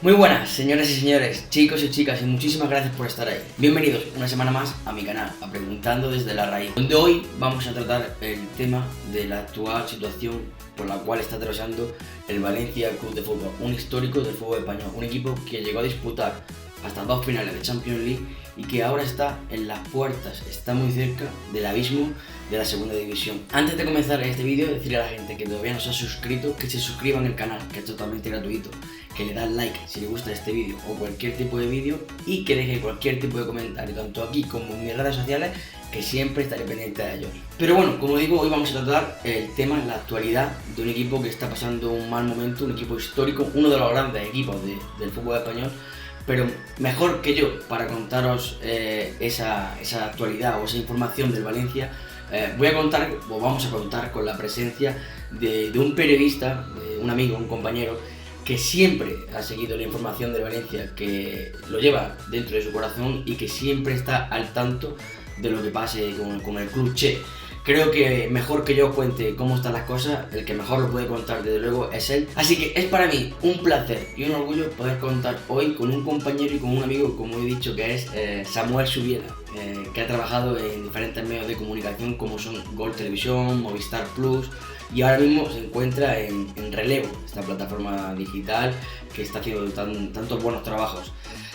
Muy buenas, señoras y señores, chicos y chicas, y muchísimas gracias por estar ahí. Bienvenidos una semana más a mi canal, a Preguntando desde la Raíz, donde hoy vamos a tratar el tema de la actual situación por la cual está atravesando el Valencia Club de Fútbol, un histórico del fútbol español, un equipo que llegó a disputar hasta 2 finales de Champions League y que ahora está en las puertas, está muy cerca del abismo de la segunda división. Antes de comenzar este vídeo, decirle a la gente que todavía no se ha suscrito, que se suscriban al canal, que es totalmente gratuito, que le dan like si le gusta este vídeo o cualquier tipo de vídeo y que deje cualquier tipo de comentario, tanto aquí como en mis redes sociales, que siempre estaré pendiente de ellos. Pero bueno, como digo, hoy vamos a tratar el tema, la actualidad de un equipo que está pasando un mal momento, un equipo histórico, uno de los grandes equipos del fútbol español. Pero mejor que yo para contaros esa actualidad o esa información del Valencia, vamos a contar con la presencia de un periodista, de un amigo, un compañero, que siempre ha seguido la información del Valencia, que lo lleva dentro de su corazón y que siempre está al tanto de lo que pase con el club Che. Creo que mejor que yo cuente cómo están las cosas, el que mejor lo puede contar desde luego es él. Así que es para mí un placer y un orgullo poder contar hoy con un compañero y con un amigo, como he dicho, que es Samuel Subiela, que ha trabajado en diferentes medios de comunicación como son Gol Televisión, Movistar Plus, y ahora mismo se encuentra en Relevo, esta plataforma digital que está haciendo tantos buenos trabajos.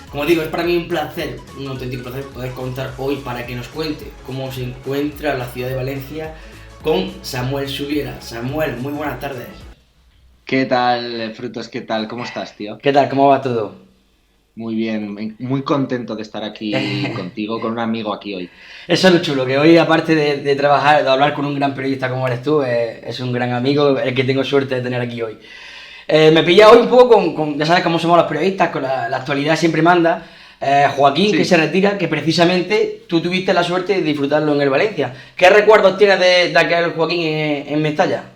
Como digo, es para mí un auténtico placer poder contar hoy para que nos cuente cómo se encuentra la ciudad de Valencia con Samuel Subiela. Samuel, muy buenas tardes. ¿Qué tal, Frutos? ¿Qué tal? ¿Cómo estás, tío? ¿Qué tal? ¿Cómo va todo? Muy bien, muy contento de estar aquí contigo, con un amigo aquí hoy. Eso es lo chulo, que hoy aparte de trabajar, de hablar con un gran periodista como eres tú, es un gran amigo, el que tengo suerte de tener aquí hoy. Me pilla hoy un poco ya sabes cómo somos los periodistas, con la actualidad siempre manda. Joaquín, que Sí. se retira, que precisamente tú tuviste la suerte de disfrutarlo en el Valencia. ¿Qué recuerdos tienes de aquel Joaquín en Mestalla?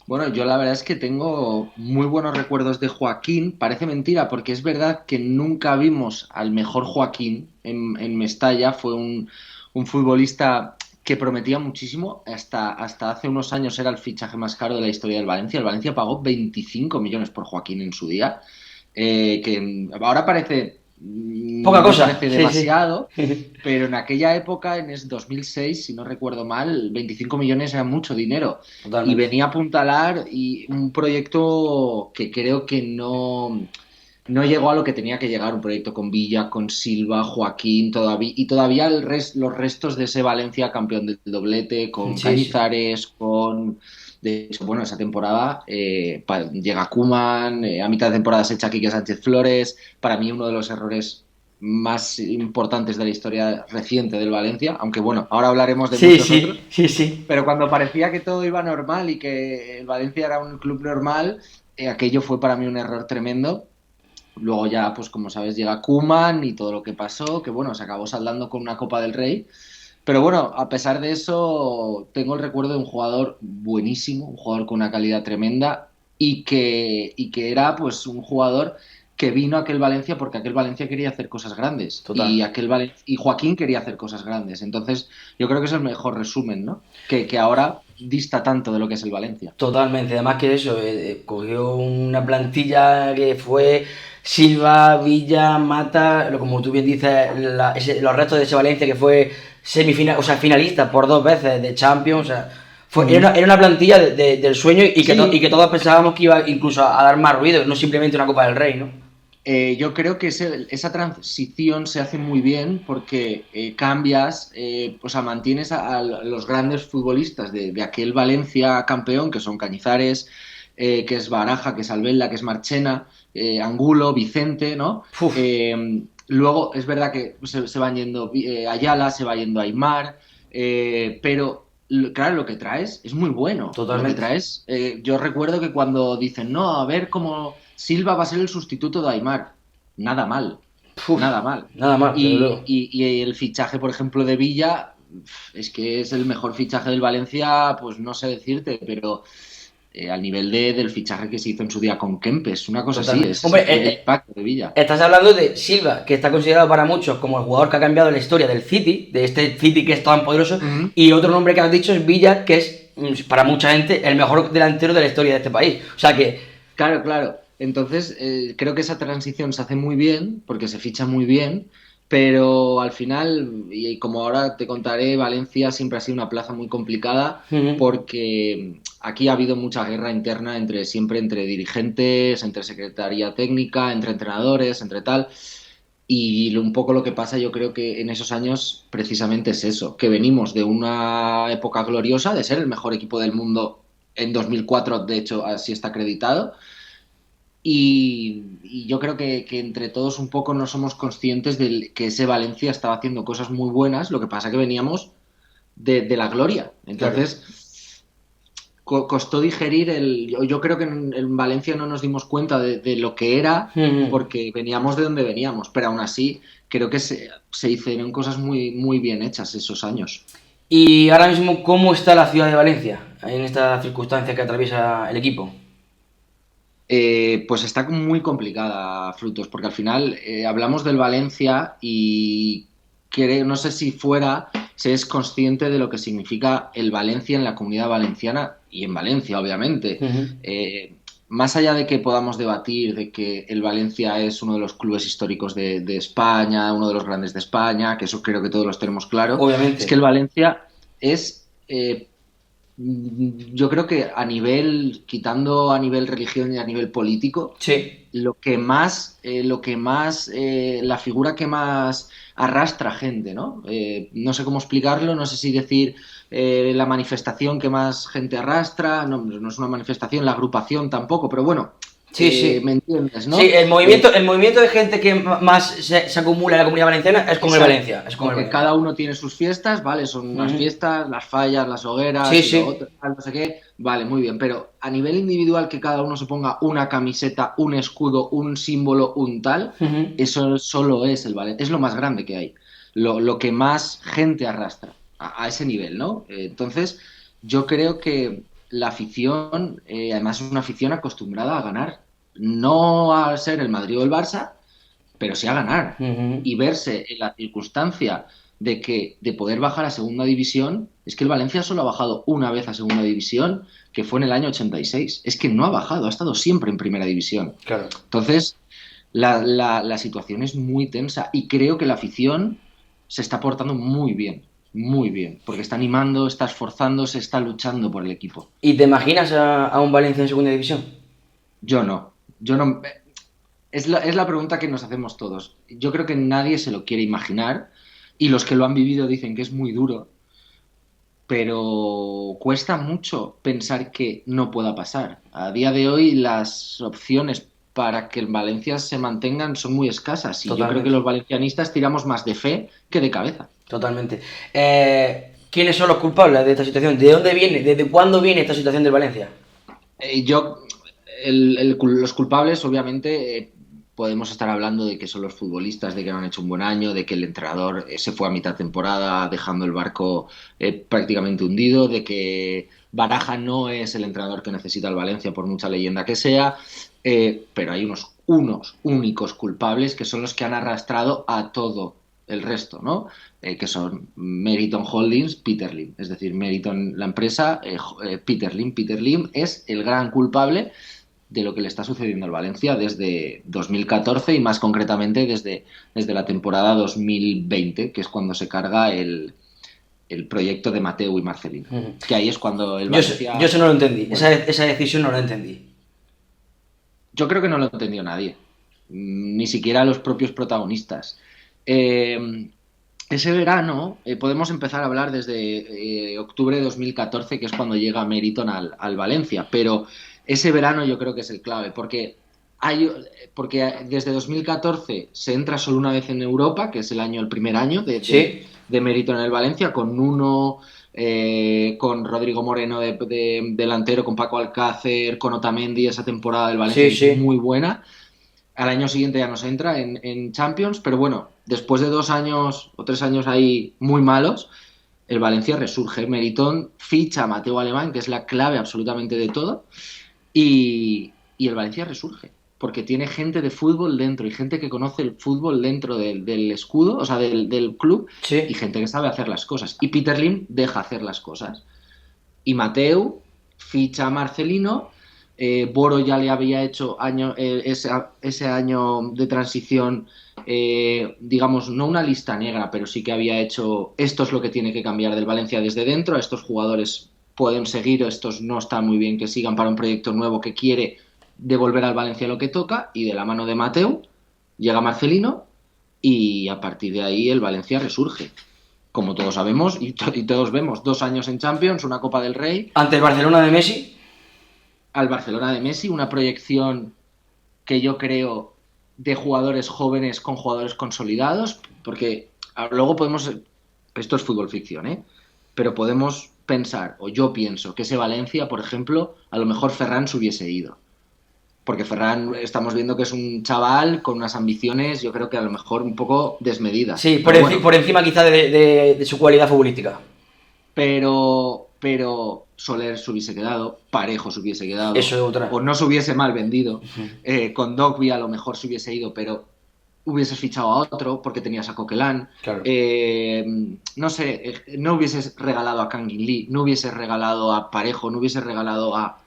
Bueno, yo la verdad es que tengo muy buenos recuerdos de Joaquín. Parece mentira, porque es verdad que nunca vimos al mejor Joaquín en Mestalla. Fue un futbolista que prometía muchísimo. Hasta hace unos años era el fichaje más caro de la historia del Valencia. El Valencia pagó 25 millones por Joaquín en su día. Que ahora Poca no cosa, parece sí, sí. demasiado, pero en aquella época, en ese 2006, si no recuerdo mal, 25 millones era mucho dinero. Y Totalmente. venía a apuntalar y un proyecto que creo que no llegó a lo que tenía que llegar, un proyecto con Villa, con Silva, Joaquín, todavía los restos de ese Valencia campeón del doblete, con Sí, sí. Cañizares, de hecho, bueno, esa temporada llega Koeman, a mitad de temporada se echa a Quique Sánchez Flores, para mí uno de los errores más importantes de la historia reciente del Valencia, aunque bueno, ahora hablaremos de Sí, muchos otros, sí, sí, sí. pero cuando parecía que todo iba normal y que el Valencia era un club normal, aquello fue para mí un error tremendo. Luego ya, pues como sabes, llega Koeman y todo lo que pasó, que bueno, se acabó saldando con una Copa del Rey. Pero bueno, a pesar de eso, tengo el recuerdo de un jugador buenísimo, un jugador con una calidad tremenda y que era pues un jugador que vino a aquel Valencia porque aquel Valencia quería hacer cosas grandes Total. y Joaquín quería hacer cosas grandes. Entonces, yo creo que es el mejor resumen, ¿no? Que ahora dista tanto de lo que es el Valencia. Totalmente, además que eso, cogió una plantilla que fue Silva, Villa, Mata, como tú bien dices, los restos de ese Valencia que fue semifinal, o sea, finalista por 2 veces de Champions, o sea, Ujú. era una plantilla del sueño y Sí, que todos pensábamos que iba incluso a dar más ruido, no simplemente una Copa del Rey, ¿no? yo creo que esa transición se hace muy bien porque cambias, o sea, mantienes a los grandes futbolistas de aquel Valencia campeón, que son Cañizares, que es Baraja, que es Albella, que es Marchena, Angulo, Vicente, ¿no? Uf, Luego es verdad que se van yendo Ayala, se va yendo Aymar, pero claro, lo que traes es muy bueno. Lo que totalmente. traes, yo recuerdo que cuando dicen, no, a ver cómo Silva va a ser el sustituto de Aymar, nada mal, Uf, nada mal. nada más, desde luego. Y el fichaje, por ejemplo, de Villa, es que es el mejor fichaje del Valencia, pues no sé decirte, pero al nivel del fichaje que se hizo en su día con Kempes, una cosa así, Totalmente. es Hombre, el impacto de Villa. estás hablando de Silva, que está considerado para muchos como el jugador que ha cambiado la historia del City, de este City que es tan poderoso, Ujú. y otro nombre que has dicho es Villa, que es para mucha gente el mejor delantero de la historia de este país. O sea que Claro, claro. Entonces, creo que esa transición se hace muy bien, porque se ficha muy bien, pero al final, y como ahora te contaré, Valencia siempre ha sido una plaza muy complicada Ujú. porque aquí ha habido mucha guerra interna siempre entre dirigentes, entre secretaría técnica, entre entrenadores, entre tal. Y un poco lo que pasa, yo creo que en esos años precisamente es eso, que venimos de una época gloriosa, de ser el mejor equipo del mundo en 2004, de hecho, así está acreditado. Y yo creo que entre todos un poco no somos conscientes de que ese Valencia estaba haciendo cosas muy buenas, lo que pasa que veníamos de la gloria. Claro. Entonces, costó digerir yo creo que en Valencia no nos dimos cuenta de lo que era Ujú. porque veníamos de donde veníamos, pero aún así creo que se hicieron cosas muy, muy bien hechas esos años. Y ahora mismo, ¿cómo está la ciudad de Valencia en esta circunstancia que atraviesa el equipo? Pues está muy complicada, Frutos, porque al final hablamos del Valencia y no sé si fuera, se es consciente de lo que significa el Valencia en la Comunidad Valenciana y en Valencia, obviamente. Ujú. Más allá de que podamos debatir de que el Valencia es uno de los clubes históricos de España, uno de los grandes de España, que eso creo que todos los tenemos claro, es que el Obviamente. Valencia es yo creo que quitando a nivel religión y a nivel político, Sí. la figura que más arrastra gente, ¿no? No sé cómo explicarlo, no sé si decir la manifestación que más gente arrastra, no, no es una manifestación, la agrupación tampoco, pero bueno, Sí, sí. me entiendes, Sí, ¿no? el movimiento de gente que más se acumula en la comunidad valenciana es con el Exacto. Valencia. Es con el Porque Valencia. cada uno tiene sus fiestas, ¿vale? Son unas Ujú. fiestas, las fallas, las Sí, hogueras y lo sí. otro, tal, no sé qué. Vale, muy bien. Pero a nivel individual, que cada uno se ponga una camiseta, un escudo, un símbolo, un tal, Ujú. eso solo es el Valencia. Es lo más grande que hay. Lo que más gente arrastra a ese nivel, ¿no? Entonces, yo creo que la afición, además, es una afición acostumbrada a ganar. No a ser el Madrid o el Barça, pero sí a ganar. Ujú. Y verse en la circunstancia de poder bajar a segunda división, es que el Valencia solo ha bajado una vez a segunda división, que fue en el año 86. Es que no ha bajado, ha estado siempre en primera división. Claro. Entonces, la situación es muy tensa y creo que la afición se está portando muy bien, porque está animando, está esforzándose, está luchando por el equipo. ¿Y te imaginas a un Valencia en segunda división? Yo no, es la pregunta que nos hacemos todos. Yo creo que nadie se lo quiere imaginar y los que lo han vivido dicen que es muy duro, pero cuesta mucho pensar que no pueda pasar. A día de hoy las opciones para que el Valencia se mantengan son muy escasas y yo creo que Totalmente. los valencianistas tiramos más de fe que de cabeza. Totalmente. ¿Quiénes son los culpables de esta situación? ¿De dónde viene? ¿Desde cuándo viene esta situación del Valencia? Eh, yo, los culpables, obviamente, podemos estar hablando de que son los futbolistas, de que no han hecho un buen año, de que el entrenador se fue a mitad de temporada dejando el barco prácticamente hundido, de que Baraja no es el entrenador que necesita el Valencia, por mucha leyenda que sea, pero hay unos únicos culpables que son los que han arrastrado a todo el resto, ¿no? Que son Meriton Holdings, Peter Lim. Es decir, Meriton, la empresa, Peter Lim. Peter Lim es el gran culpable de lo que le está sucediendo al Valencia desde 2014 y más concretamente desde la temporada 2020, que es cuando se carga el proyecto de Mateu y Marcelino. Ujú. Que ahí es cuando el Yo Valencia... eso no lo entendí. Bueno, Esa decisión no la entendí. yo creo que no lo entendió nadie, ni siquiera los propios protagonistas. Eh, Ese verano podemos empezar a hablar desde octubre de 2014, que es cuando llega Meriton al Valencia, pero ese verano yo creo que es el clave, porque desde 2014 se entra solo una vez en Europa, que es el primer año Sí, de Meriton en el Valencia, con Nuno, con Rodrigo Moreno de delantero, con Paco Alcácer, con Otamendi, esa temporada del Valencia sí, que es muy sí. buena. Al año siguiente ya nos entra en Champions, pero bueno, después de 2 años o 3 años ahí muy malos, el Valencia resurge. Meritón ficha a Mateo Alemán, que es la clave absolutamente de todo, y el Valencia resurge, porque tiene gente de fútbol dentro y gente que conoce el fútbol dentro del escudo, o sea, del club, y Sí. gente que sabe hacer las cosas. Y Peter Lim deja hacer las cosas. Y Mateu ficha a Marcelino Boro ya le había hecho ese año de transición, digamos, no una lista negra, pero sí que había hecho esto es lo que tiene que cambiar del Valencia desde dentro, estos jugadores pueden seguir, estos no está muy bien que sigan para un proyecto nuevo que quiere devolver al Valencia lo que toca, y de la mano de Mateu llega Marcelino y a partir de ahí el Valencia resurge. Como todos sabemos y todos vemos, 2 años en Champions, una Copa del Rey. Ante el Barcelona de Messi. Al Barcelona de Messi, una proyección que yo creo de jugadores jóvenes con jugadores consolidados, porque luego podemos, esto es fútbol ficción, pero podemos pensar, o yo pienso, que ese Valencia, por ejemplo, a lo mejor Ferran se hubiese ido. Porque Ferran estamos viendo que es un chaval con unas ambiciones, yo creo que a lo mejor un poco desmedidas. Sí, por encima quizá de su cualidad futbolística. Pero Soler se hubiese quedado, Parejo se hubiese quedado, eso es otra. O no se hubiese mal vendido. Con Dogby a lo mejor se hubiese ido, pero hubieses fichado a otro porque tenías a Coquelin. Claro. No sé, no hubieses regalado a Kangin Lee, no hubieses regalado a Parejo, no hubieses regalado a...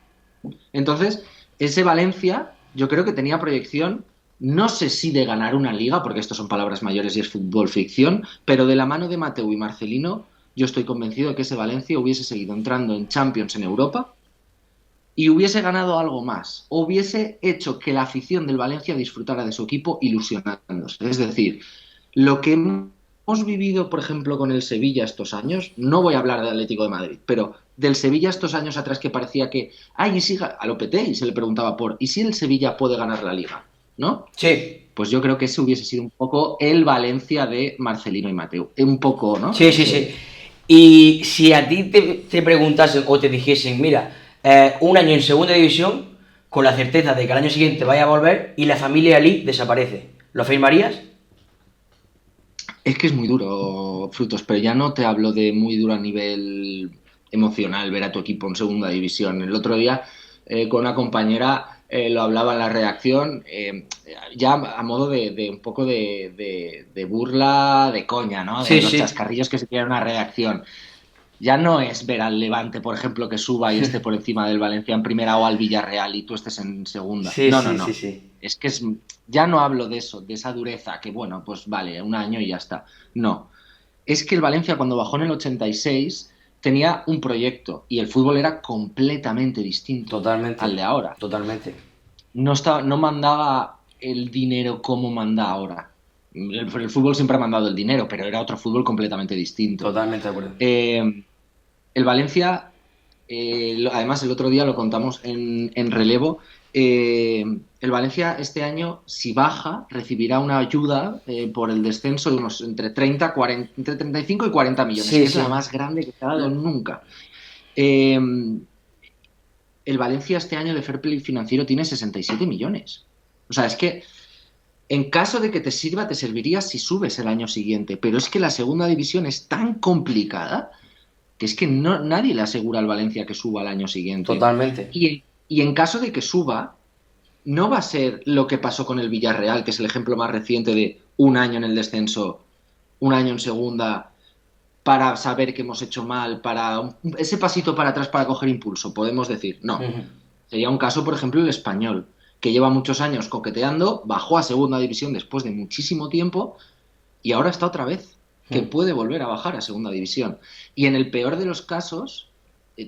Entonces, ese Valencia yo creo que tenía proyección, no sé si de ganar una liga, porque esto son palabras mayores y es fútbol ficción, pero de la mano de Mateu y Marcelino yo estoy convencido de que ese Valencia hubiese seguido entrando en Champions en Europa y hubiese ganado algo más, o hubiese hecho que la afición del Valencia disfrutara de su equipo ilusionándose. Es decir, lo que hemos vivido, por ejemplo, con el Sevilla estos años, no voy a hablar del Atlético de Madrid, pero del Sevilla estos años atrás que parecía que, ¿y si a Lopetegui se le preguntaba ¿y si el Sevilla puede ganar la Liga? ¿No? Sí. Pues yo creo que ese hubiese sido un poco el Valencia de Marcelino y Mateu. Un poco, ¿no? Sí. Y si a ti te preguntasen o te dijesen, mira, un año en segunda división, con la certeza de que al año siguiente vaya a volver y la familia Ali desaparece, ¿lo firmarías? Es que es muy duro, Frutos, pero ya no te hablo de muy duro a nivel emocional ver a tu equipo en segunda división. El otro día con una compañera lo hablaba en la redacción, ya a modo de un poco de burla, de coña, ¿no? De los chascarrillos que se tiran en una redacción. Ya no es ver al Levante, por ejemplo, que suba y esté por encima del Valencia en primera, o al Villarreal y tú estés en segunda. No. Es que ya no hablo de eso, de esa dureza, que bueno, pues vale, un año y ya está. No. Es que el Valencia, cuando bajó en el 86, tenía un proyecto y el fútbol era completamente distinto al de ahora. Totalmente. No mandaba el dinero como manda ahora. El fútbol siempre ha mandado el dinero, pero era otro fútbol completamente distinto. Totalmente de acuerdo. El Valencia, además el otro día lo contamos en relevo, el Valencia este año, si baja, recibirá una ayuda por el descenso de unos entre 35 y 40 millones, que es la más grande que se ha dado nunca. El Valencia este año de fair play financiero tiene 67 millones. O sea, es que en caso de que te sirva, te serviría si subes el año siguiente, pero es que la segunda división es tan complicada que es que nadie le asegura al Valencia que suba al año siguiente. Totalmente. Y en caso de que suba, no va a ser lo que pasó con el Villarreal, que es el ejemplo más reciente de un año en el descenso, un año en segunda, para saber que hemos hecho mal, para ese pasito para atrás para coger impulso, podemos decir. No. Sería un caso, por ejemplo, el Español, que lleva muchos años coqueteando, bajó a segunda división después de muchísimo tiempo y ahora está otra vez, que puede volver a bajar a segunda división. Y en el peor de los casos,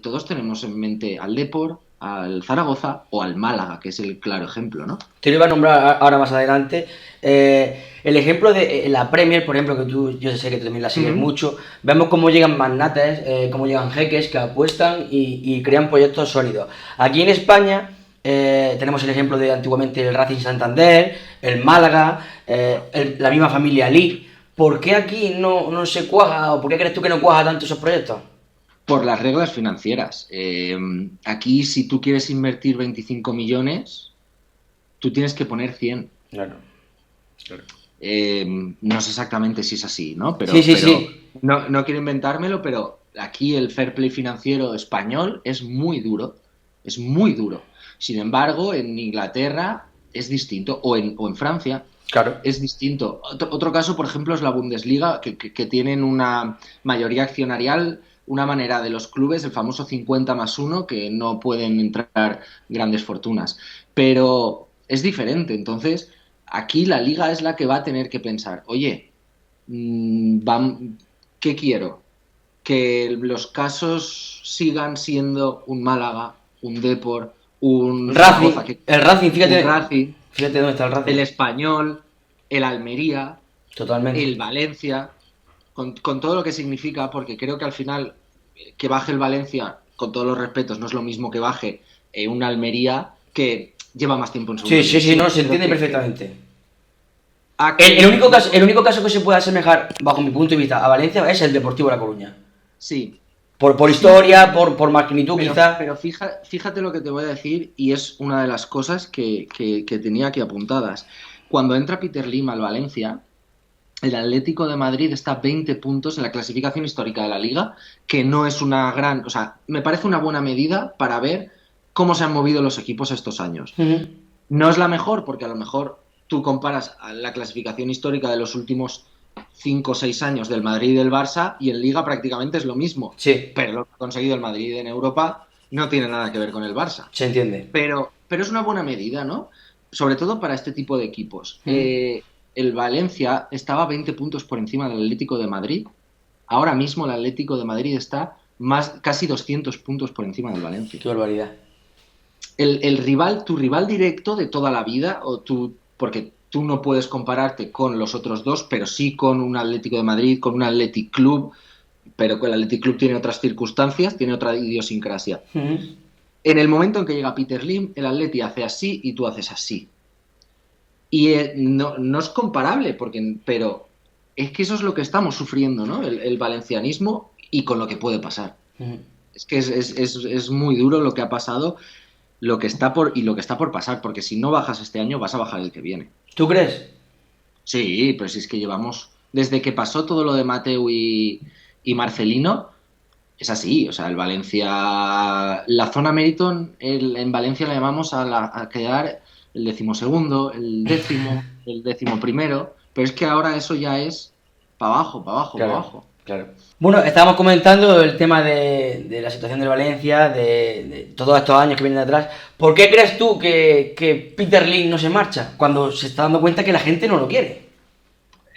todos tenemos en mente al Depor, al Zaragoza o al Málaga, que es el claro ejemplo, ¿no? Te lo iba a nombrar ahora más adelante. El ejemplo de la Premier, por ejemplo, que yo sé que tú también la sigues mucho, vemos cómo llegan magnates, cómo llegan jeques que apuestan y crean proyectos sólidos. Aquí en España tenemos el ejemplo de antiguamente el Racing Santander, el Málaga, la misma familia Lee. ¿Por qué aquí no se cuaja, o por qué crees tú que no cuaja tanto esos proyectos? Por las reglas financieras. Aquí, si tú quieres invertir 25 millones, tú tienes que poner 100. Claro. No sé exactamente si es así, ¿no? Pero no quiero inventármelo, pero aquí el fair play financiero español es muy duro. Es muy duro. Sin embargo, en Inglaterra es distinto, o en Francia. Claro. Es distinto. Otro caso, por ejemplo, es la Bundesliga, que tienen una mayoría accionarial una manera de los clubes, el famoso 50+1, que no pueden entrar grandes fortunas. Pero es diferente. Entonces, aquí la liga es la que va a tener que pensar, oye, ¿qué quiero? Que los casos sigan siendo un Málaga, un Depor, un Racing, Zaragoza, el Racing, un fíjate, Racing, fíjate dónde está el el Racing. Español, el Almería, Totalmente. el Valencia, con todo lo que significa, porque creo que al final que baje el Valencia, con todos los respetos, no es lo mismo que baje un Almería que lleva más tiempo en segunda Sí, sí, sí, división. no, se Creo entiende que perfectamente. El aquí único caso, el único caso que se puede asemejar, bajo mi punto de vista, a Valencia es el Deportivo La Coruña. sí, Por sí, historia, por magnitud quizá. pero fíjate lo que te voy a decir y es una de las cosas que tenía aquí apuntadas. Cuando entra Peter Lim al Valencia, el Atlético de Madrid está a 20 puntos en la clasificación histórica de la liga, que no es una gran, o sea, me parece una buena medida para ver cómo se han movido los equipos estos años. Ujú. No es la mejor, porque a lo mejor tú comparas a la clasificación histórica de los últimos 5 o 6 años del Madrid y del Barça y en liga prácticamente es lo mismo. Sí, Pero lo que ha conseguido el Madrid en Europa no tiene nada que ver con el Barça. se entiende. Pero es una buena medida, ¿no? Sobre todo para este tipo de equipos. Ujú. El Valencia estaba 20 puntos por encima del Atlético de Madrid. Ahora mismo el Atlético de Madrid está casi 200 puntos por encima del Valencia. Qué barbaridad. El rival, tu rival directo de toda la vida, porque tú no puedes compararte con los otros dos, pero sí con un Atlético de Madrid, con un Athletic Club, pero el Athletic Club tiene otras circunstancias, tiene otra idiosincrasia. Ujú. En el momento en que llega Peter Lim, el Atleti hace así y tú haces así. Y no es comparable, pero es que eso es lo que estamos sufriendo, ¿no? El valencianismo y con lo que puede pasar. Ujú. Es que es muy duro lo que ha pasado, lo que está por pasar, porque si no bajas este año, vas a bajar el que viene. ¿Tú crees? Sí, pero si es que llevamos, desde que pasó todo lo de Mateu y Marcelino, es así, o sea, el Valencia, la zona Meriton, en Valencia la llamamos a quedar el 12.º, el 11.º, pero es que ahora eso ya es para abajo, para abajo, para Claro, abajo. claro. Bueno, estábamos comentando el tema de la situación del Valencia, de todos estos años que vienen atrás. ¿Por qué crees tú que Peter Lim no se marcha cuando se está dando cuenta que la gente no lo quiere?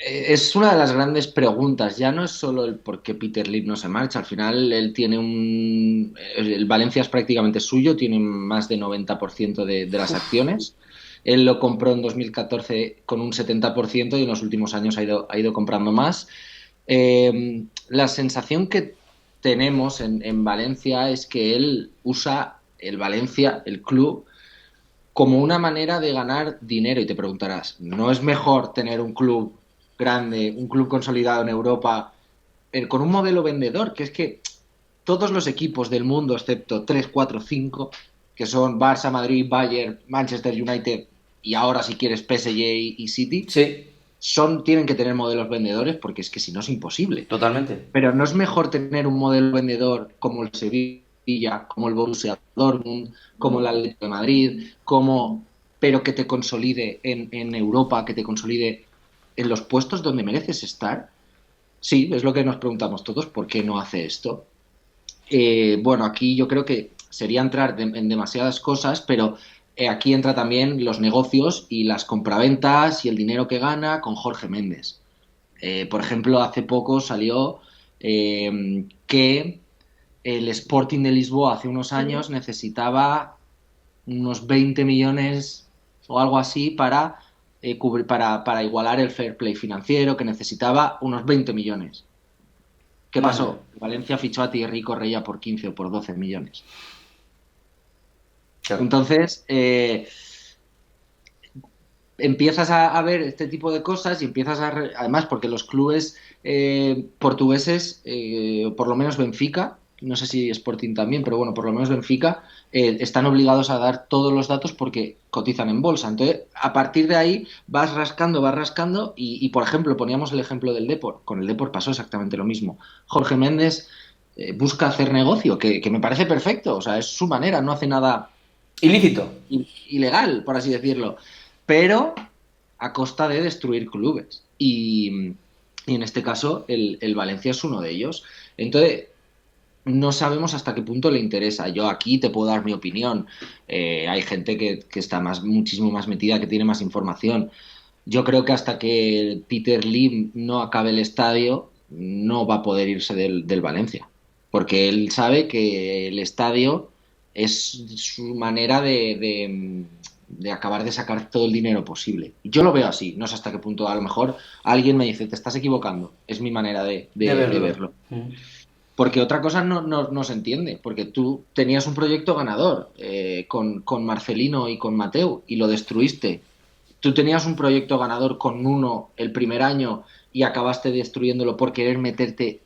Es una de las grandes preguntas, ya no es solo el por qué Peter Lim no se marcha, al final él tiene el Valencia es prácticamente suyo, tiene más de 90% de las acciones. Él lo compró en 2014 con un 70% y en los últimos años ha ido comprando más. La sensación que tenemos en Valencia es que él usa el Valencia, el club, como una manera de ganar dinero. Y te preguntarás, ¿no es mejor tener un club grande, un club consolidado en Europa, con un modelo vendedor? Que es que todos los equipos del mundo, excepto 3, 4, 5, que son Barça, Madrid, Bayern, Manchester United y ahora si quieres PSG y City, Sí, tienen que tener modelos vendedores porque es que si no es imposible. totalmente. Pero ¿no es mejor tener un modelo vendedor como el Sevilla, como el Borussia Dortmund, como el Atlético de Madrid, pero que te consolide en Europa, que te consolide en los puestos donde mereces estar? Sí, es lo que nos preguntamos todos, ¿por qué no hace esto? Bueno, aquí yo creo que sería entrar en demasiadas cosas, pero aquí entra también los negocios y las compraventas y el dinero que gana con Jorge Méndez. Por ejemplo, hace poco salió que el Sporting de Lisboa hace unos años necesitaba unos 20 millones o algo así para igualar el fair play financiero, que necesitaba unos 20 millones. ¿Qué Madre mía. pasó? Valencia fichó a Thierry Correia por 15 o por 12 millones. Claro. Entonces, empiezas a ver este tipo de cosas y empiezas además porque los clubes portugueses, por lo menos Benfica, no sé si Sporting también, pero bueno, por lo menos Benfica, están obligados a dar todos los datos porque cotizan en bolsa. Entonces, a partir de ahí vas rascando por ejemplo, poníamos el ejemplo del Depor. Con el Depor pasó exactamente lo mismo. Jorge Méndez busca hacer negocio, que me parece perfecto, o sea, es su manera, no hace nada Ilícito. ilegal, por así decirlo, pero a costa de destruir clubes. Y en este caso, el Valencia es uno de ellos. Entonces, no sabemos hasta qué punto le interesa. Yo aquí te puedo dar mi opinión. Hay gente que está muchísimo más metida, que tiene más información. Yo creo que hasta que Peter Lim no acabe el estadio, no va a poder irse del Valencia. Porque él sabe que el estadio es su manera de acabar de sacar todo el dinero posible. Yo lo veo así, no sé hasta qué punto. A lo mejor alguien me dice, te estás equivocando. Es mi manera De de verlo. verlo. Porque otra cosa no se entiende, porque tú tenías un proyecto ganador con Marcelino y con Mateu y lo destruiste. Tú tenías un proyecto ganador con Nuno el primer año y acabaste destruyéndolo por querer meterte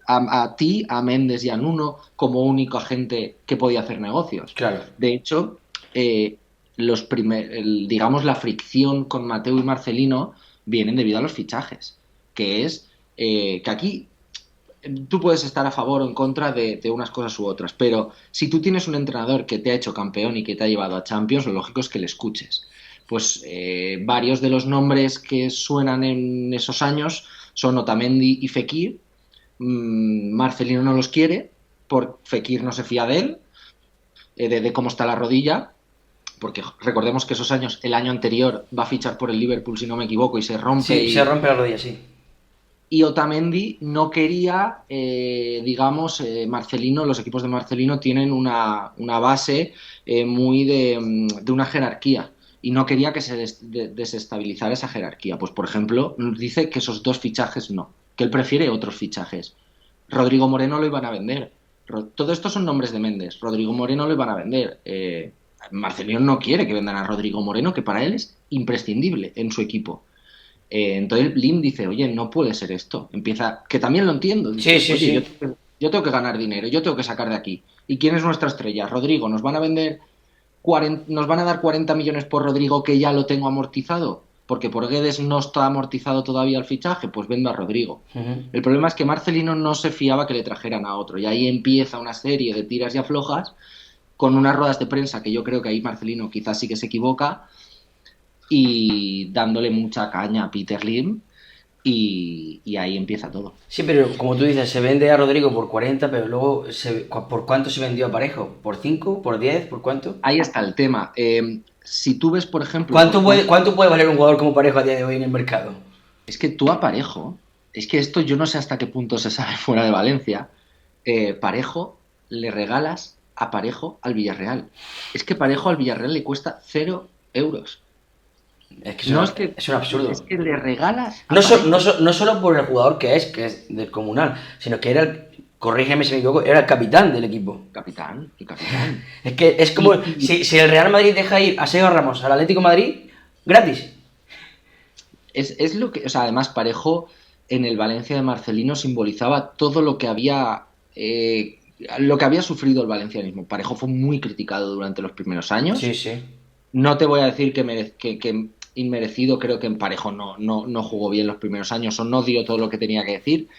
a ti, a Méndez y a Nuno como único agente que podía hacer negocios. Claro. De hecho, digamos, la fricción con Mateu y Marcelino vienen debido a los fichajes, que es que aquí tú puedes estar a favor o en contra de unas cosas u otras, pero si tú tienes un entrenador que te ha hecho campeón y que te ha llevado a Champions, lo lógico es que le escuches. Pues varios de los nombres que suenan en esos años son Otamendi y Fekir. Marcelino no los quiere, por Fekir no se fía de él, de cómo está la rodilla, porque recordemos que esos años, el año anterior va a fichar por el Liverpool, si no me equivoco, y se rompe. Sí, se rompe la rodilla, sí. Y Otamendi no quería, digamos, Marcelino, los equipos de Marcelino tienen una base muy de una jerarquía y no quería que se desestabilizara esa jerarquía. Pues, por ejemplo, dice que esos dos fichajes no, que él prefiere otros fichajes. Rodrigo Moreno lo iban a vender. Todo esto son nombres de Méndez. Rodrigo Moreno lo iban a vender. Marcelino no quiere que vendan a Rodrigo Moreno, que para él es imprescindible en su equipo. Entonces Lim dice, oye, no puede ser esto. Empieza, que también lo entiendo. Dice, Sí, oye, sí. yo tengo que ganar dinero, yo tengo que sacar de aquí. ¿Y quién es nuestra estrella? Rodrigo, ¿nos van a vender 40, nos van a dar 40 millones por Rodrigo que ya lo tengo amortizado? Porque por Guedes no está amortizado todavía el fichaje, pues vendo a Rodrigo. El problema es que Marcelino no se fiaba que le trajeran a otro. Y ahí empieza una serie de tiras y aflojas con unas ruedas de prensa que yo creo que ahí Marcelino quizás sí que se equivoca y dándole mucha caña a Peter Lim y ahí empieza todo. Sí, pero como tú dices, se vende a Rodrigo por 40, pero luego, ¿por cuánto se vendió a Parejo? ¿Por 5? ¿Por 10? ¿Por cuánto? Ahí está el tema. Si tú ves, por ejemplo... ¿Cuánto puede valer un jugador como Parejo a día de hoy en el mercado? Es que tú a Parejo, es que esto yo no sé hasta qué punto se sabe fuera de Valencia, Parejo le regalas a Parejo al Villarreal. Es que Parejo al Villarreal le cuesta 0 euros. Es que No es que, es un absurdo. es que le regalas a No, Parejo. no solo por el jugador que es descomunal, sino que era corrígeme si me equivoco, era el capitán del equipo. El capitán. Es que es como si el Real Madrid deja ir a Sergio Ramos al Atlético de Madrid, gratis. Es lo que, o sea, además Parejo en el Valencia de Marcelino simbolizaba todo lo que había sufrido el valencianismo. Parejo fue muy criticado durante los primeros años. Sí, sí. No te voy a decir que inmerecido, creo que en Parejo no jugó bien los primeros años o no dio todo lo que tenía que decir,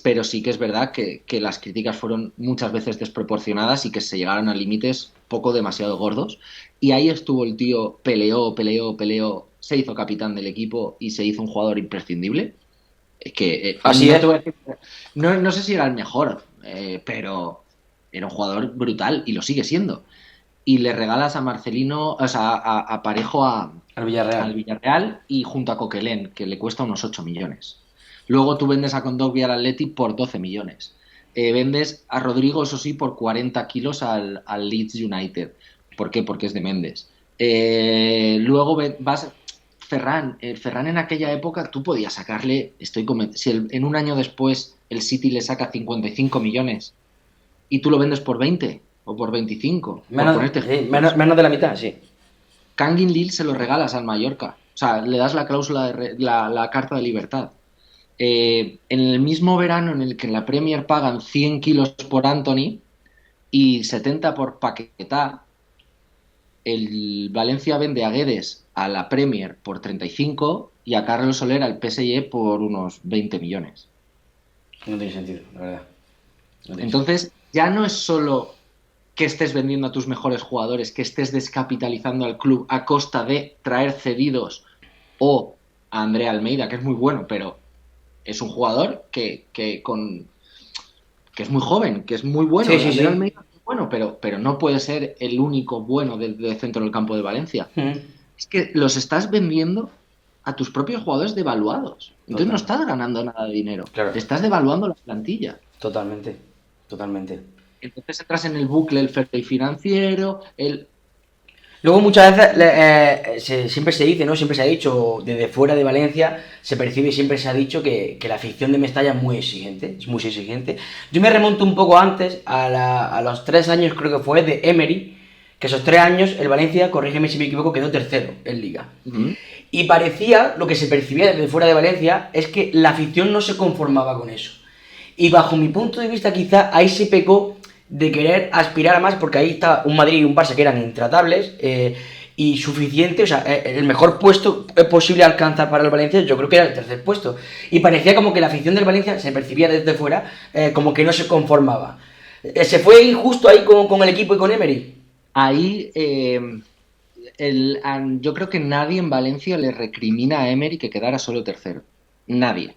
pero sí que es verdad que las críticas fueron muchas veces desproporcionadas y que se llegaron a límites poco demasiado gordos. Y ahí estuvo el tío, peleó, se hizo capitán del equipo y se hizo un jugador imprescindible. Así no es. te voy a decir, no sé si era el mejor, pero era un jugador brutal y lo sigue siendo. Y le regalas a Marcelino, o sea, a Parejo Al al Villarreal. Villarreal y junto a Coquelin, que le cuesta unos 8 millones. Luego tú vendes a Kondogbia al Atleti por 12 millones. Vendes a Rodrigo, eso sí, por 40 kilos al Leeds United. ¿Por qué? Porque es de Méndez. Luego vas... Ferran en aquella época tú podías sacarle, si en un año después el City le saca 55 millones y tú lo vendes por 20 o por 25, por Menos, ponerte sí, ejemplos. menos de la mitad, sí. Kangin Lil se lo regalas al Mallorca. O sea, le das la cláusula la carta de libertad. En el mismo verano en el que en la Premier pagan 100 kilos por Anthony y 70 por Paquetá, el Valencia vende a Guedes a la Premier por 35 y a Carlos Soler al PSG por unos 20 millones. No tiene sentido, la verdad. No tiene Entonces, ya no es solo que estés vendiendo a tus mejores jugadores, que estés descapitalizando al club a costa de traer cedidos o a Andrea Almeida, que es muy bueno, pero es un jugador que que es muy joven, que es muy bueno, Sí, sí, Ander sí. Almeida es muy bueno, pero no puede ser el único bueno del centro del campo de Valencia. Mm. Es que los estás vendiendo a tus propios jugadores devaluados. Entonces no Total. estás ganando nada de dinero. Claro, Te estás devaluando la plantilla. totalmente. Totalmente. Entonces entras en el bucle, el fair play financiero, el... Luego muchas veces siempre se dice, ¿no? Siempre se ha dicho, desde fuera de Valencia se percibe y siempre se ha dicho que la afición de Mestalla es muy exigente, es muy exigente. Yo me remonto un poco antes, a los 3 años creo que fue, de Emery, que esos 3 años el Valencia, corrígeme si me equivoco, quedó tercero en Liga. Ujú. Y parecía, lo que se percibía desde fuera de Valencia, es que la afición no se conformaba con eso. Y bajo mi punto de vista, quizá ahí se pecó de querer aspirar a más, porque ahí está un Madrid y un Barça que eran intratables y suficiente, o sea, el mejor puesto posible alcanzar para el Valencia, yo creo que era el tercer puesto. Y parecía como que la afición del Valencia se percibía desde fuera como que no se conformaba. ¿Se fue injusto ahí con el equipo y con Emery? Ahí yo creo que nadie en Valencia le recrimina a Emery que quedara solo tercero. Nadie.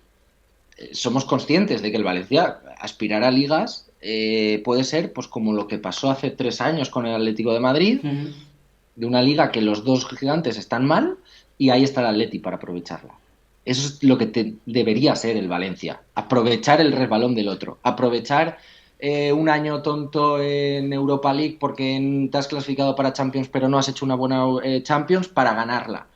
Somos conscientes de que el Valencia aspirar a ligas puede ser pues como lo que pasó hace 3 años con el Atlético de Madrid, Uh -huh. de una liga que los dos gigantes están mal y ahí está el Atleti para aprovecharla. Eso es lo que debería ser el Valencia, aprovechar el resbalón del otro, aprovechar un año tonto en Europa League porque te has clasificado para Champions pero no has hecho una buena Champions para ganarla,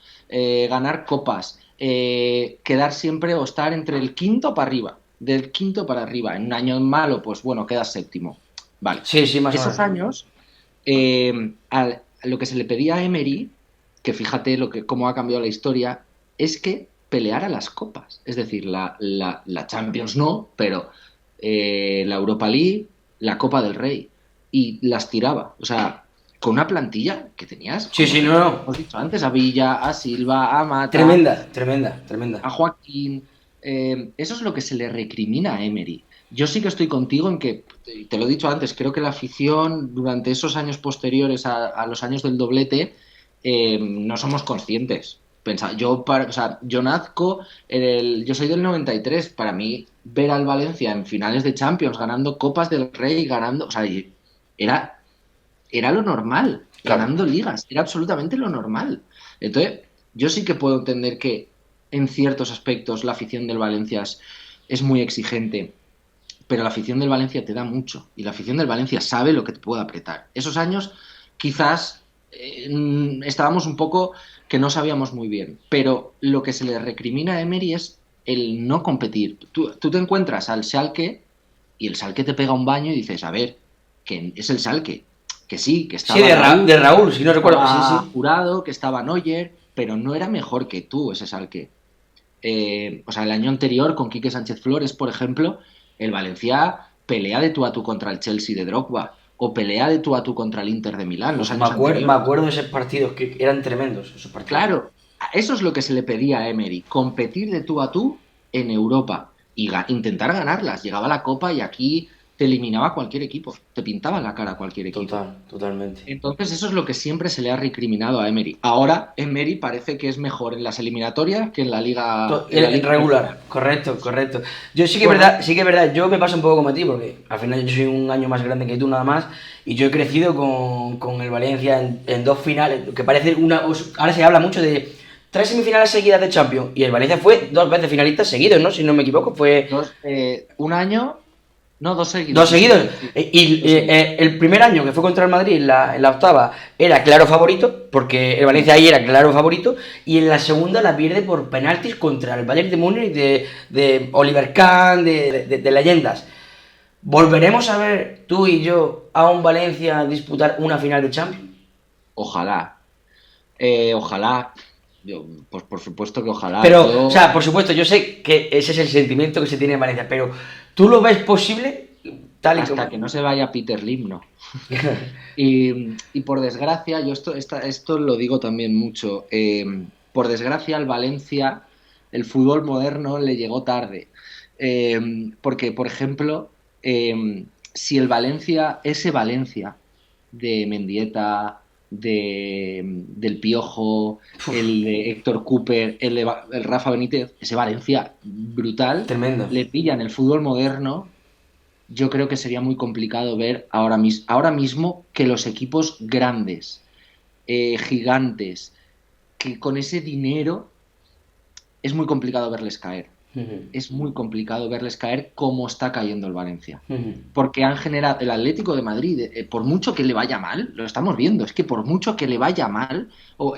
ganar copas, quedar siempre o estar entre el quinto para arriba, del quinto para arriba. En un año malo, pues bueno, quedas séptimo. Vale. Sí, sí, más o Esos menos. años, lo que se le pedía a Emery, que fíjate cómo ha cambiado la historia, es que peleara las copas. Es decir, la Champions no, pero la Europa League, la Copa del Rey. Y las tiraba. O sea, con una plantilla que tenías, Sí, como sí, no, no. hemos dicho antes, a Villa, a Silva, a Mata, Tremenda, tremenda, tremenda. a Joaquín. Eso es lo que se le recrimina a Emery. Yo sí que estoy contigo en que, te lo he dicho antes, creo que la afición durante esos años posteriores a los años del doblete no somos conscientes. O sea, yo nazco, yo soy del 93, para mí ver al Valencia en finales de Champions, ganando Copas del Rey, ganando, o sea, era, era lo normal, Claro. ganando ligas, era absolutamente lo normal. Entonces, yo sí que puedo entender que en ciertos aspectos la afición del Valencia es muy exigente, pero la afición del Valencia te da mucho y la afición del Valencia sabe lo que te puede apretar. Esos años quizás estábamos un poco que no sabíamos muy bien, pero lo que se le recrimina a Emery es el no competir. Tú te encuentras al Schalke y el Schalke te pega un baño y dices, a ver, que es el Schalke, que sí, que Sí, estaba Raúl, de Raúl, si no que recuerdo. Sí, estaba sí. Jurado, que estaba Neuer, pero no era mejor que tú ese Schalke. O sea, el año anterior con Quique Sánchez Flores, por ejemplo, el Valencia pelea de tú a tú contra el Chelsea de Drogba o pelea de tú a tú contra el Inter de Milán los Uf, años me anteriores. acuerdo de esos partidos que eran tremendos, esos partidos. Claro, eso es lo que se le pedía a Emery, competir de tú a tú en Europa y intentar ganarlas. Llegaba la Copa y aquí te eliminaba cualquier equipo, te pintaba la cara cualquier equipo. Total, totalmente. Entonces eso es lo que siempre se le ha recriminado a Emery. Ahora Emery parece que es mejor en las eliminatorias que en la liga, en la El liga regular, correcto, correcto. Yo Bueno, sí que es verdad, yo me paso un poco como a ti, porque al final yo soy un año más grande que tú nada más, y yo he crecido con el Valencia en dos finales, que parece una... Ahora se habla mucho de 3 semifinales seguidas de Champions, y el Valencia fue 2 veces finalista seguidos, ¿no? Si no me equivoco, fue... un año, no, dos seguidos. Dos Sí, seguidos. sí, sí. Y Dos seguidos. el primer año que fue contra el Madrid en la octava era claro favorito, porque el Valencia ahí era claro favorito, y en la segunda la pierde por penaltis contra el Bayern de Múnich de Oliver Kahn, de leyendas. ¿Volveremos a ver tú y yo a un Valencia disputar una final de Champions? Ojalá, ojalá. Pues por supuesto que ojalá. Pero, o sea, por supuesto, yo sé que ese es el sentimiento que se tiene en Valencia, pero ¿tú lo ves posible? Tal y Hasta como... que no se vaya Peter Lim, no. Y por desgracia, yo esto lo digo también mucho, por desgracia al Valencia el fútbol moderno le llegó tarde. Porque, por ejemplo, si el Valencia, ese Valencia de Mendieta, del Piojo, el de Héctor Cooper, el Rafa Benítez, ese Valencia brutal, Tremendo. le pillan el fútbol moderno yo creo que sería muy complicado ver ahora mismo que los equipos grandes, gigantes, que con ese dinero es muy complicado verles caer. Es muy complicado verles caer como está cayendo el Valencia. Porque han generado el Atlético de Madrid, por mucho que le vaya mal, lo estamos viendo, es que por mucho que le vaya mal, o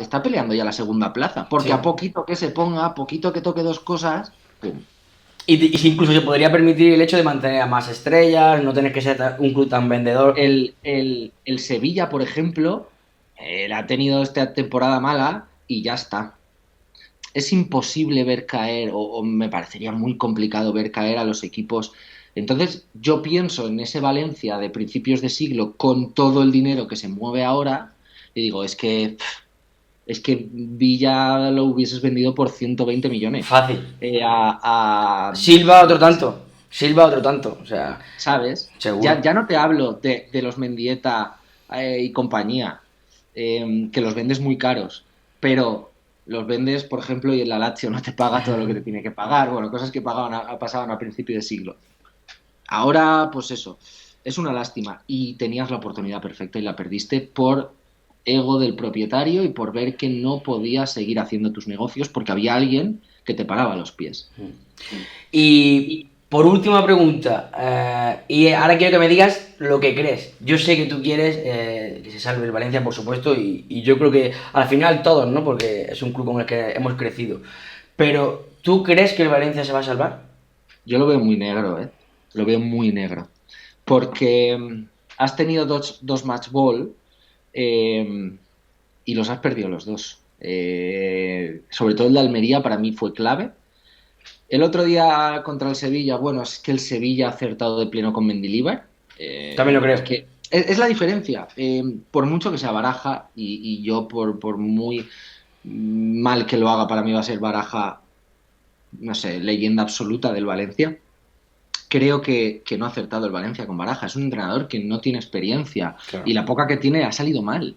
está peleando ya la segunda plaza, porque Sí. a poquito que se ponga, a poquito que toque dos cosas, ¡pum! Y incluso se podría permitir el hecho de mantener a más estrellas, no tener que ser un club tan vendedor. El Sevilla, por ejemplo, ha tenido esta temporada mala y ya está. Es imposible ver caer, o me parecería muy complicado ver caer a los equipos. Entonces, yo pienso en ese Valencia de principios de siglo con todo el dinero que se mueve ahora y digo, es que Villa lo hubieses vendido por 120 millones. Fácil. Yo Silva otro qué sé, tanto. Silva otro tanto. O sea, ¿sabes? seguro. Ya no te hablo de los Mendieta y compañía, que los vendes muy caros, pero los vendes, por ejemplo, y el Lazio no te paga todo lo que te tiene que pagar. Bueno, cosas que pasaban a principio de siglo. Ahora, pues eso, es una lástima. Y tenías la oportunidad perfecta y la perdiste por ego del propietario y por ver que no podías seguir haciendo tus negocios porque había alguien que te paraba los pies. Y por última pregunta, y ahora quiero que me digas lo que crees. Yo sé que tú quieres que se salve el Valencia, por supuesto, y yo creo que al final todos, ¿no? Porque es un club con el que hemos crecido. Pero, ¿tú crees que el Valencia se va a salvar? Yo lo veo muy negro, ¿eh? Lo veo muy negro. Porque has tenido dos match ball y los has perdido los dos. Sobre todo el de Almería para mí fue clave. El otro día contra el Sevilla, bueno, es que el Sevilla ha acertado de pleno con Mendilibar. También lo creo. Es que es la diferencia. Por mucho que sea Baraja, y yo por muy mal que lo haga, para mí va a ser Baraja, no sé, leyenda absoluta del Valencia. Creo que no ha acertado el Valencia con Baraja. Es un entrenador que no tiene experiencia Claro. y la poca que tiene ha salido mal.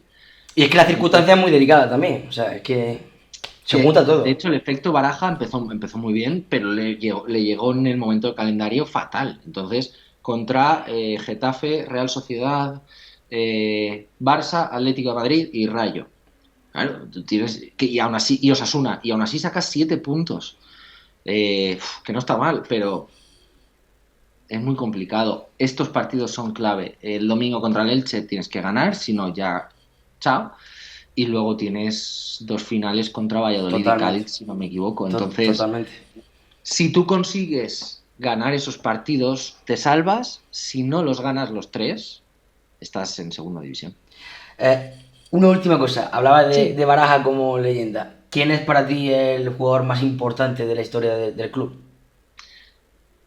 Y es que la circunstancia es muy delicada también. O sea, es que se junta De todo. hecho, el efecto Baraja empezó muy bien, pero le llegó en el momento del calendario fatal. Entonces, contra Getafe, Real Sociedad, Barça, Atlético de Madrid y Rayo. Claro, tú tienes y aún así, y Osasuna, y aún así sacas 7 puntos. Que no está mal, pero es muy complicado. Estos partidos son clave. El domingo contra el Elche tienes que ganar, si no, ya chao. Y luego tienes dos finales contra Valladolid y Totalmente. Cádiz, si no me equivoco. Entonces, Totalmente. si tú consigues ganar esos partidos, te salvas. Si no los ganas los tres, estás en segunda división. Eh, una última cosa. Hablaba Sí. de Baraja como leyenda. ¿Quién es para ti el jugador más importante de la historia del club?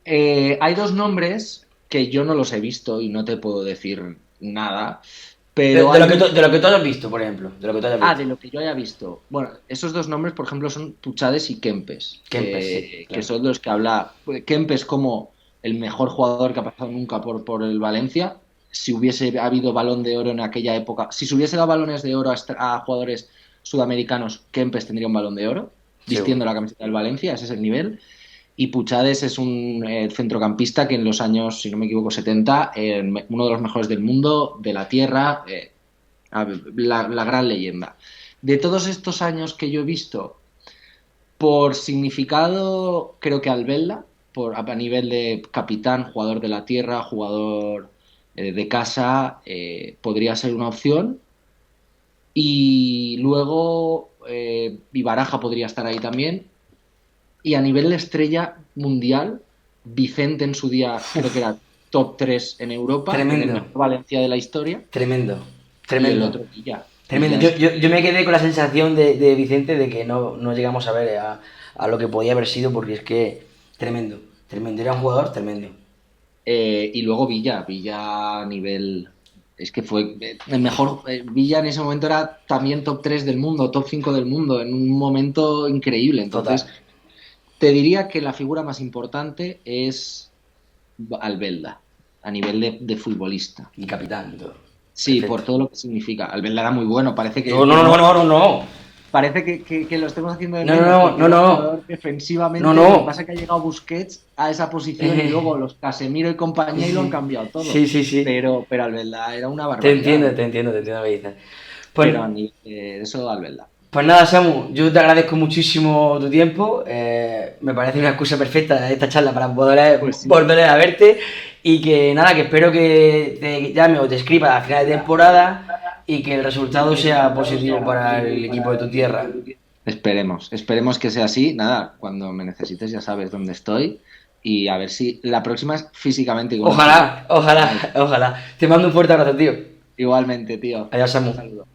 Hay dos nombres que yo no los he visto y no te puedo decir nada, De, pero de lo hay que un. de lo que tú hayas visto, por ejemplo. De lo que tú hayas Ah, visto. de lo que yo haya visto. Bueno, esos dos nombres, por ejemplo, son Puchades y Kempes, Kempes, sí, que claro. son los que habla. Kempes como el mejor jugador que ha pasado nunca por el Valencia. Si hubiese habido balón de oro en aquella época, si se hubiese dado balones de oro a jugadores sudamericanos, Kempes tendría un balón de oro, Seguro. vistiendo la camiseta del Valencia, ese es el nivel. Y Puchades es un centrocampista que en los años, si no me equivoco, 70, uno de los mejores del mundo, de la tierra, la gran leyenda. De todos estos años que yo he visto, por significado, creo que Albelda, a nivel de capitán, jugador de la tierra, jugador de casa, podría ser una opción. Y luego Baraja podría estar ahí también. Y a nivel de estrella mundial, Vicente en su día creo que era top 3 en Europa, en el Tremendo. mejor Valencia de la historia. Tremendo. Y el Tremendo. otro Villa. Tremendo. Villa Yo, es yo, que. yo me quedé con la sensación de Vicente de que no llegamos a ver a lo que podía haber sido porque es que tremendo. Tremendo. Era un jugador tremendo. Y luego Villa a nivel. Es que fue el mejor. Villa en ese momento era también top 3 del mundo, top 5 del mundo, en un momento increíble. Total. Entonces, te diría que la figura más importante es Albelda, a nivel de futbolista. Y capitán y todo. Sí, por Perfecto. todo lo que significa. Albelda era muy bueno, parece No, que no, no, no. no, no, no. parece que lo estemos haciendo de No, menos. no, porque no, es un no. jugador defensivamente. No, no. Lo que pasa es que ha llegado Busquets a esa posición y luego los Casemiro y compañía y lo han cambiado todo. Sí, sí, sí. Pero Albelda era una Te barbaridad. entiendo, te entiendo, te entiendo lo que dices. Pues, Pero a mí, eso Albelda. pues nada, Samu, yo te agradezco muchísimo tu tiempo. Me parece una excusa perfecta esta charla para poder Pues sí. volver a verte. Y que nada, que espero que te llame o te escriba a final de temporada y que el resultado sea positivo para el equipo de tu tierra. Esperemos que sea así. Nada, cuando me necesites ya sabes dónde estoy. Y a ver si la próxima es físicamente igual. Ojalá, ojalá, ojalá. Te mando un fuerte abrazo, tío. Igualmente, tío. Adiós, Samu. Un saludo.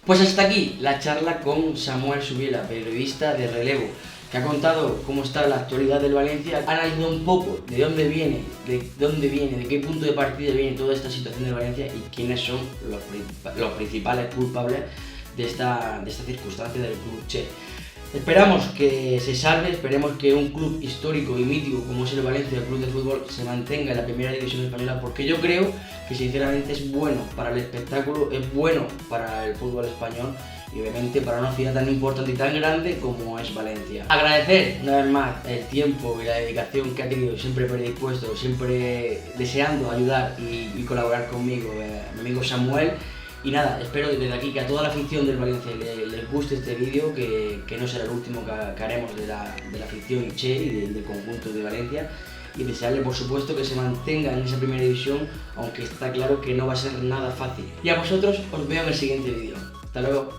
Pues hasta aquí la charla con Samuel Subiela, periodista de Relevo, que ha contado cómo está la actualidad del Valencia, ha analizado un poco de dónde viene, de qué punto de partida viene toda esta situación del Valencia y quiénes son los principales culpables de esta circunstancia del club Che. Esperamos que se salve, esperemos que un club histórico y mítico como es el Valencia, el club de fútbol, se mantenga en la primera división española, porque yo creo que sinceramente es bueno para el espectáculo, es bueno para el fútbol español y obviamente para una ciudad tan importante y tan grande como es Valencia. Agradecer una vez más el tiempo y la dedicación que ha tenido, siempre predispuesto, siempre deseando ayudar y colaborar conmigo, mi amigo Samuel. Y nada, espero desde aquí que a toda la afición del Valencia les guste este vídeo, que no será el último que haremos de la afición Che y del conjunto de Valencia. Y desearle por supuesto que se mantenga en esa primera división, aunque está claro que no va a ser nada fácil. Y a vosotros os veo en el siguiente vídeo. Hasta luego.